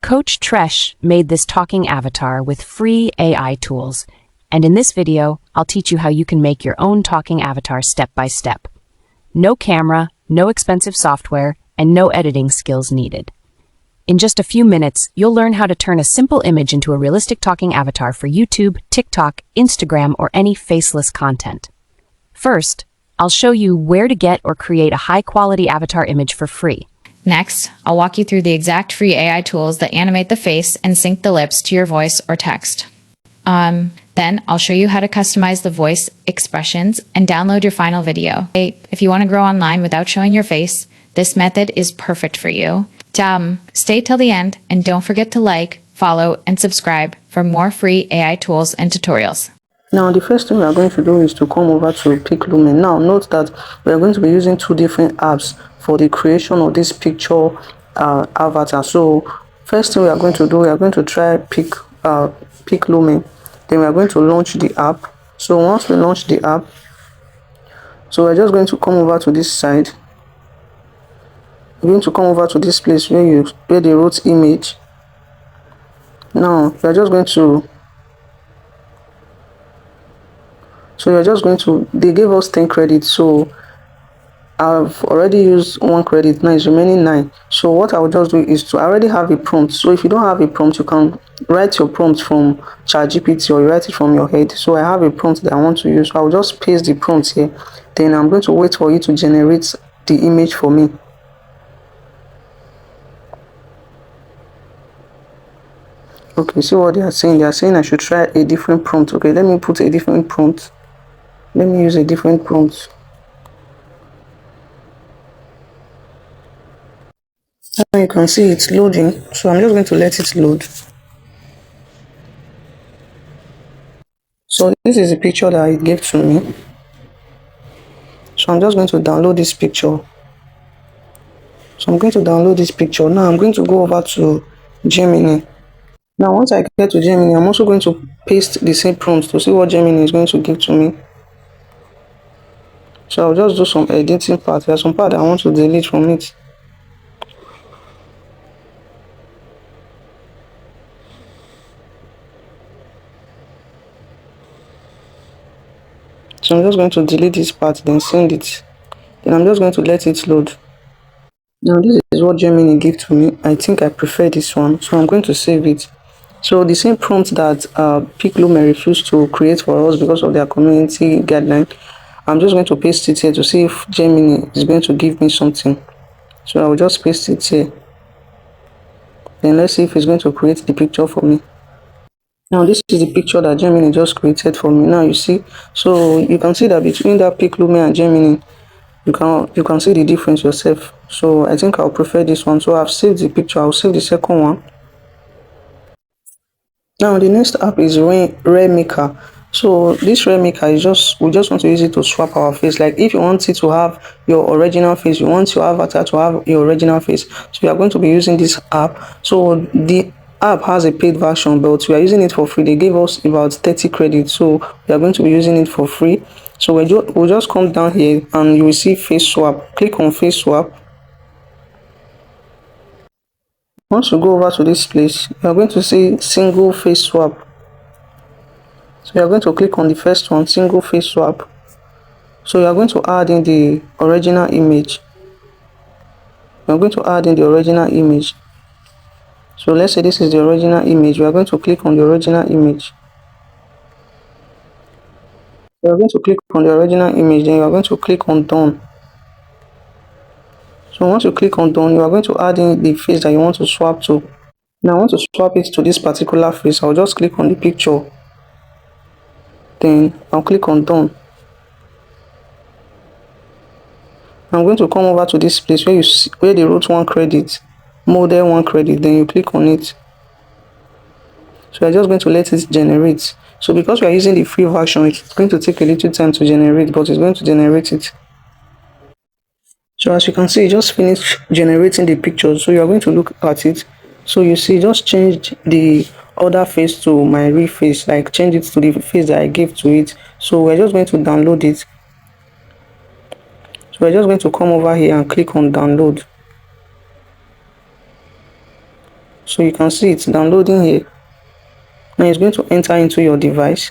Coach Tresh made this talking avatar with free AI tools, and in this video, I'll teach you how you can make your own talking avatar step by step. No camera, no expensive software, and no editing skills needed. In just a few minutes, you'll learn how to turn a simple image into a realistic talking avatar for YouTube, TikTok, Instagram, or any faceless content. First, I'll show you where to get or create a high-quality avatar image for free. Next, I'll walk you through the exact free AI tools that animate the face and sync the lips to your voice or text. Then I'll show you how to customize the voice expressions and download your final video. If you want to grow online without showing your face, this method is perfect for you. Stay till the end and don't forget to like, follow, and subscribe for more free AI tools and tutorials. Now, the first thing we are going to do is to come over to Pick Lumen. Now, note that we are going to be using two different apps for the creation of this picture avatar. So, first thing we are going to do, we are going to try Pick Lumen. Then we are going to launch the app. So, once we launch the app, so we're just going to come over to this side. We're going to come over to this place where they wrote image. Now, we are just going to. So you're just going to, they gave us 10 credits, so I've already used 1 credit, now it's remaining 9. So what I will just do is to, I already have a prompt. So if you don't have a prompt, you can write your prompt from ChatGPT or you write it from your head. So I have a prompt that I want to use, so I'll just paste the prompt here. Then I'm going to wait for you to generate the image for me. Okay, see what they are saying. They are saying I should try a different prompt. Okay, let me put a different prompt. Let me use a different prompt. Now you can see it's loading, so I'm just going to let it load. So this is a picture that it gave to me. So I'm just going to download this picture. So I'm going to download this picture. Now I'm going to go over to Gemini. Now once I get to Gemini, I'm also going to paste the same prompt to see what Gemini is going to give to me. So I'll just do some editing part. There's some part I want to delete from it. So I'm just going to delete this part, then send it. Then I'm just going to let it load. Now this is what Gemini gave to me. I think I prefer this one, so I'm going to save it. So the same prompt that Pick Lumen refused to create for us because of their community guideline, I'm just going to paste it here to see if Gemini is going to give me something. So I will just paste it here. Then let's see if it's going to create the picture for me. Now this is the picture that Gemini just created for me. Now you see, so you can see that between that Pick Lumen and Gemini, you can see the difference yourself. So I think I'll prefer this one. So I've saved the picture. I'll save the second one. Now the next app is Maker. So this Maker is we just want to use it to swap our face. Like if you want it to have your original face, you want your avatar to have your original face, so we are going to be using this app. So the app has a paid version, but we are using it for free. They gave us about 30 credits, so we are going to be using it for free. So we'll just come down here and you will see face swap. Click on face swap. Once you go over to this place, you are going to see single face swap. So you are going to click on the first one, single face swap. So you are going to add in the original image. You are going to add in the original image. So let's say this is the original image. We are going to click on the original image. You are going to click on the original image, then you are going to click on done. So once you click on done, you are going to add in the face that you want to swap to. Now I want to swap it to this particular face. I'll just click on the picture. Then I'll click on done. I'm going to come over to this place where they wrote 1 credit, model 1 credit, then you click on it. So I'm just going to let it generate. So because we are using the free version, it's going to take a little time to generate, but it's going to generate it. So as you can see, it just finished generating the picture. So you are going to look at it. So you see, just change the other face to my real face, like change it to the face that I gave to it. So we're just going to download it. So we're just going to come over here and click on download. So you can see it's downloading here. Now it's going to enter into your device.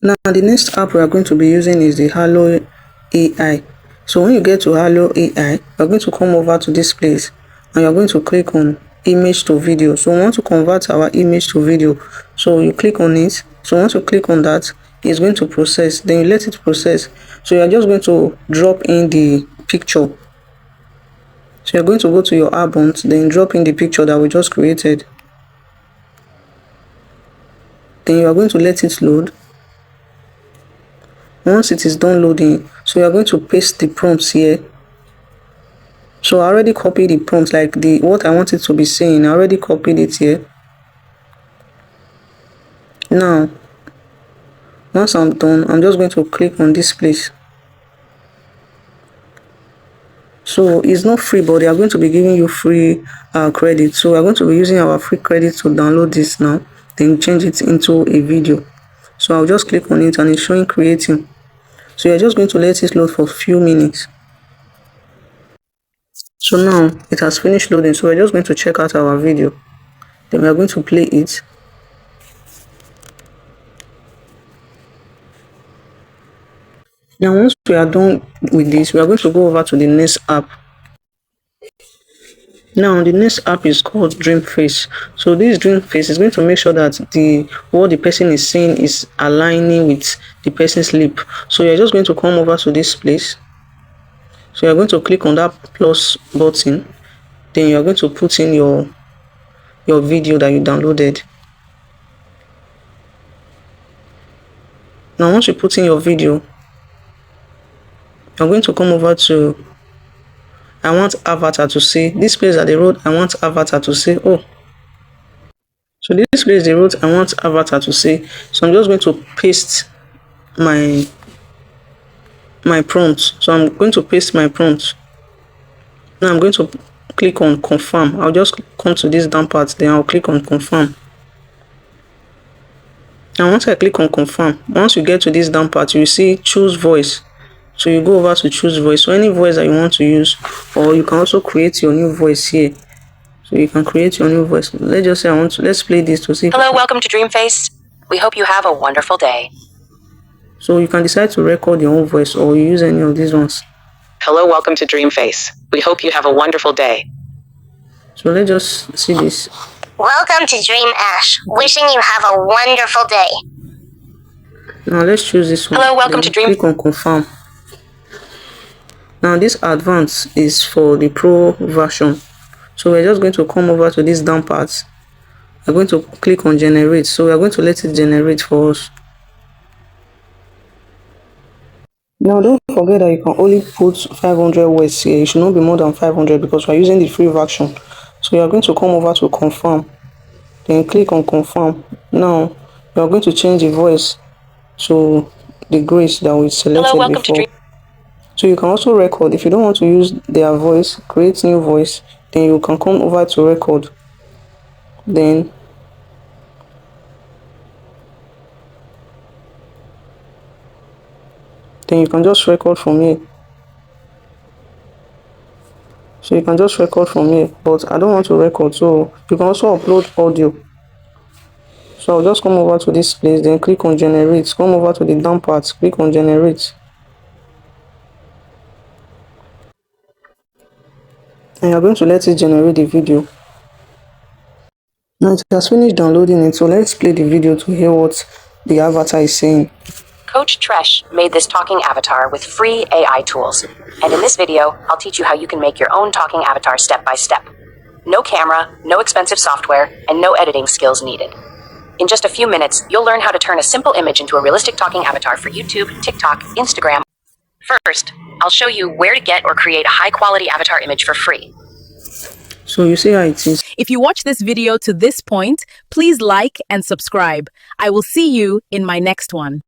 Now the next app we are going to be using is the Halo AI. So when you get to Halo AI, you're going to come over to this place and you're going to click on image to video. So we want to convert our image to video. So you click on it. So once you click on that, it's going to process. Then you let it process. So you're just going to drop in the picture. So you're going to go to your albums, then drop in the picture that we just created. Then you are going to let it load. Once it is done loading, so you are going to paste the prompts here. So I already copied the prompts, like what I want it to be saying. I already copied it here. Now once I'm done, I'm just going to click on this place. So it's not free, but they are going to be giving you free credit. So we're going to be using our free credit to download this now, then change it into a video. So I'll just click on it and it's showing creating. So you're just going to let it load for a few minutes. So now it has finished loading. So we're just going to check out our video. Then we are going to play it. Now once we are done with this, we are going to go over to the next app. Now the next app is called Dream Face. So this Dream Face is going to make sure that what the person is saying is aligning with the person's lip. So you're just going to come over to this place. So you're going to click on that plus button. Then you're going to put in your video that you downloaded. Now once you put in your video, you're going to come over to I want avatar to say, this place that they wrote I want avatar to say, oh, so this place they wrote I want avatar to say. So I'm just going to paste my prompt. So I'm going to paste my prompt. Now I'm going to click on confirm. I'll just come to this down part, then I'll click on confirm. And once I click on confirm, once you get to this down part, you see choose voice. So you go over to choose voice. So any voice that you want to use, or you can also create your new voice here. So you can create your new voice. Let's just say let's play this to see. Hello, welcome to Dreamface. We hope you have a wonderful day. So you can decide to record your own voice or use any of these ones. Hello, welcome to Dreamface. We hope you have a wonderful day. So let's just see this. Welcome to Dream Ash. Wishing you have a wonderful day. Now let's choose this one. Hello, welcome to Dream. Click on confirm. Now this advanced is for the pro version. So we're just going to come over to this down part. We're going to click on generate. So we're going to let it generate for us. Now don't forget that you can only put 500 words here. It should not be more than 500 because we're using the free version. So you're going to come over to confirm. Then click on confirm. Now you're going to change the voice to the grace that we selected before. So you can also record. If you don't want to use their voice, create new voice, then you can come over to record. Then you can just record from here. So you can just record from here, but I don't want to record, so you can also upload audio. So I'll just come over to this place, then click on generate. Come over to the down part, click on generate. And you're going to let it generate the video. Now it has finished downloading it, so let's play the video to hear what the avatar is saying. Coach Tresh made this talking avatar with free AI tools. And in this video, I'll teach you how you can make your own talking avatar step by step. No camera, no expensive software, and no editing skills needed. In just a few minutes, you'll learn how to turn a simple image into a realistic talking avatar for YouTube, TikTok, Instagram. First, I'll show you where to get or create a high-quality avatar image for free. So you see how it is. If you watch this video to this point, please like and subscribe. I will see you in my next one.